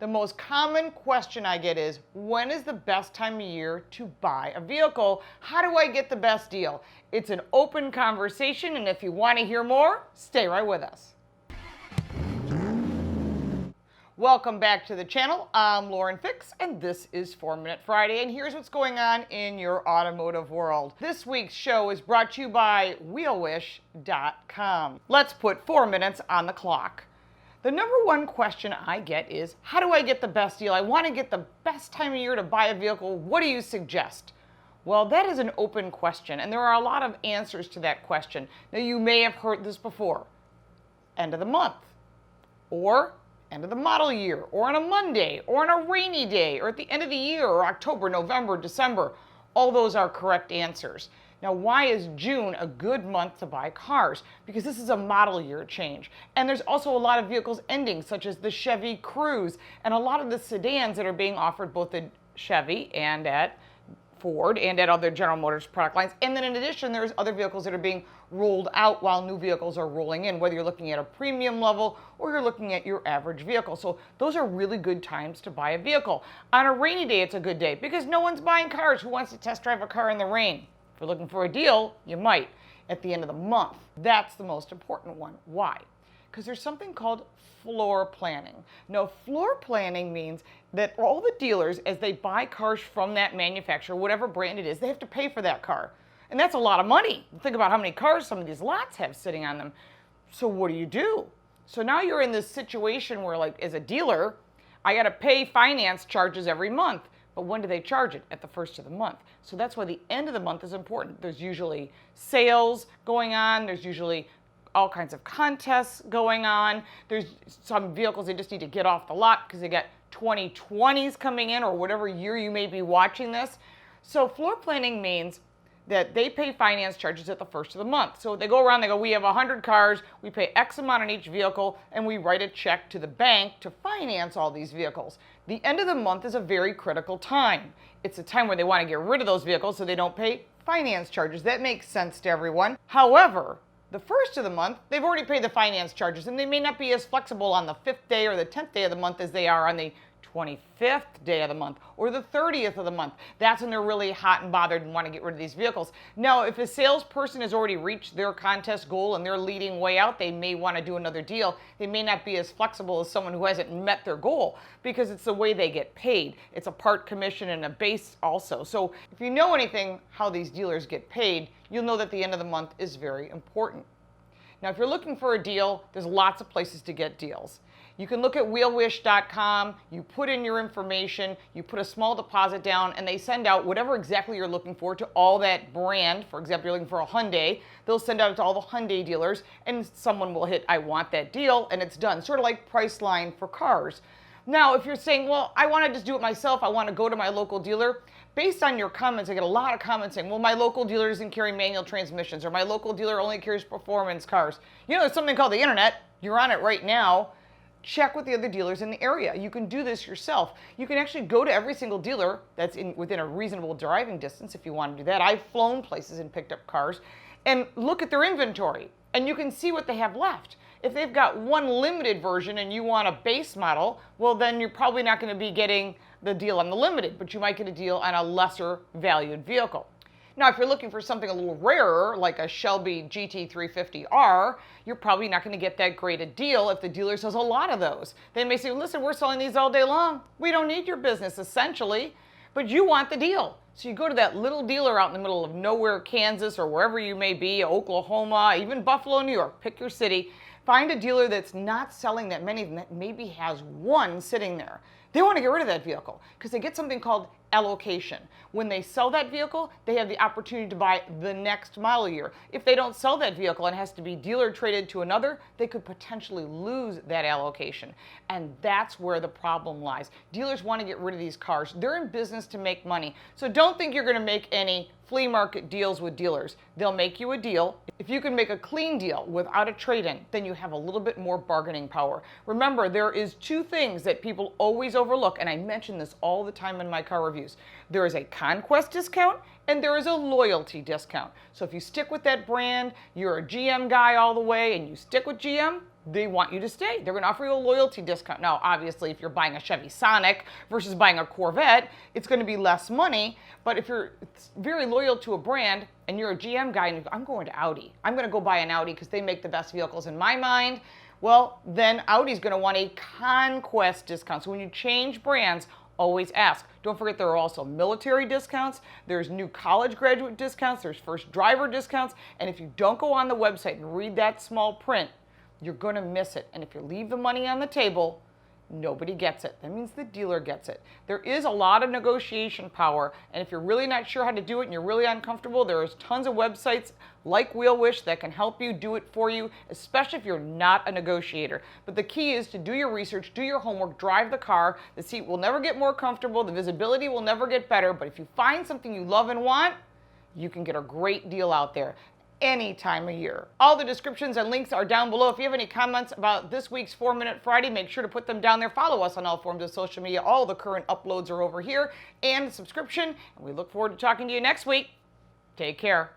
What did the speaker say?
The most common question I get is, when is the best time of year to buy a vehicle? How do I get the best deal? It's an open conversation, and if you want to hear more, stay right with us. Welcome back to the channel. I'm Lauren Fix, and this is 4 Minute Friday, and here's what's going on in your automotive world. This week's show is brought to you by wheelwish.com. Let's put 4 minutes on the clock. The number one question I get is, how do I get the best deal? I want to get the best time of year to buy a vehicle. What do you suggest? Well, that is an open question, and there are a lot of answers to that question. Now, you may have heard this before. End of the month, or end of the model year, or on a Monday, or on a rainy day, or at the end of the year, or October, November, December. All those are correct answers. Now, why is June a good month to buy cars? Because this is a model year change. And there's also a lot of vehicles ending, such as the Chevy Cruze, and a lot of the sedans that are being offered both at Chevy and at Ford and at other General Motors product lines. And then in addition, there's other vehicles that are being rolled out while new vehicles are rolling in, whether you're looking at a premium level or you're looking at your average vehicle. So those are really good times to buy a vehicle. On a rainy day, it's a good day because no one's buying cars. Who wants to test drive a car in the rain? If you're looking for a deal, you might at the end of the month. That's the most important one. Why? Because there's something called floor planning. Now, floor planning means that all the dealers, as they buy cars from that manufacturer, whatever brand it is, they have to pay for that car. And that's a lot of money. Think about how many cars some of these lots have sitting on them. So what do? So now you're in this situation where, like, as a dealer, I got to pay finance charges every month. But when do they charge it? At the first of the month. So that's why the end of the month is important. There's usually sales going on. There's usually all kinds of contests going on. There's some vehicles they just need to get off the lot because they got 2020s coming in or whatever year you may be watching this. So floor planning means that they pay finance charges at the first of the month. So they go around, they go, we have 100 cars, we pay X amount on each vehicle, and we write a check to the bank to finance all these vehicles. The end of the month is a very critical time. It's a time where they want to get rid of those vehicles so they don't pay finance charges. That makes sense to everyone. However, the first of the month, they've already paid the finance charges, and they may not be as flexible on the 5th day or the 10th day of the month as they are on the 25th day of the month or the 30th of the month. That's when they're really hot and bothered and want to get rid of these vehicles. Now, if a salesperson has already reached their contest goal and they're leading way out, they may want to do another deal. They may not be as flexible as someone who hasn't met their goal because it's the way they get paid. It's a part commission and a base also. So if you know anything how these dealers get paid, you'll know that the end of the month is very important. Now, if you're looking for a deal, there's lots of places to get deals. You can look at wheelwish.com, you put in your information, you put a small deposit down, and they send out whatever exactly you're looking for to all that brand. For example, you're looking for a Hyundai, they'll send out to all the Hyundai dealers, and someone will hit, I want that deal, and it's done. Sort of like Priceline for cars. Now, if you're saying, well, I want to just do it myself, I want to go to my local dealer, based on your comments, I get a lot of comments saying, well, my local dealer doesn't carry manual transmissions, or my local dealer only carries performance cars. You know, there's something called the internet. You're on it right now. Check with the other dealers in the area. You can do this yourself. You can actually go to every single dealer that's within a reasonable driving distance if you want to do that. I've flown places and picked up cars and look at their inventory, and you can see what they have left. If they've got one limited version and you want a base model, well, then you're probably not going to be getting the deal on the limited, but you might get a deal on a lesser valued vehicle. Now, if you're looking for something a little rarer, like a Shelby GT350R, you're probably not going to get that great a deal if the dealer sells a lot of those. They may say, listen, we're selling these all day long. We don't need your business, essentially, but you want the deal. So you go to that little dealer out in the middle of nowhere, Kansas, or wherever you may be, Oklahoma, even Buffalo, New York, pick your city. Find a dealer that's not selling that many, that maybe has one sitting there. They want to get rid of that vehicle because they get something called allocation. When they sell that vehicle, they have the opportunity to buy the next model year. If they don't sell that vehicle and it has to be dealer traded to another, they could potentially lose that allocation. And that's where the problem lies. Dealers want to get rid of these cars. They're in business to make money. So don't think you're going to make any flea market deals with dealers. They'll make you a deal. If you can make a clean deal without a trade-in, then you have a little bit more bargaining power. Remember, there is two things that people always overlook, and I mention this all the time in my car reviews. There is a conquest discount and there is a loyalty discount. So if you stick with that brand, you're a GM guy all the way and you stick with GM, they want you to stay. They're going to offer you a loyalty discount. Now, obviously, if you're buying a Chevy Sonic versus buying a Corvette, it's going to be less money. But if you're very loyal to a brand and you're a GM guy and you go, I'm going to Audi, I'm going to go buy an Audi because they make the best vehicles in my mind, well, then Audi's going to want a conquest discount. So when you change brands, always ask. Don't forget there are also military discounts, there's new college graduate discounts, there's first driver discounts, and if you don't go on the website and read that small print, you're going to miss it. And if you leave the money on the table, nobody gets it. That means the dealer gets it. There is a lot of negotiation power, and if you're really not sure how to do it and you're really uncomfortable, there's tons of websites like WheelWish that can help you do it for you, especially if you're not a negotiator. But the key is to do your research, do your homework, drive the car. The seat will never get more comfortable, the visibility will never get better, but if you find something you love and want, you can get a great deal out there any time of year. All the descriptions and links are down below. If you have any comments about this week's 4-Minute Friday, make sure to put them down there. Follow us on all forms of social media. All the current uploads are over here, and subscription. And we look forward to talking to you next week. Take care.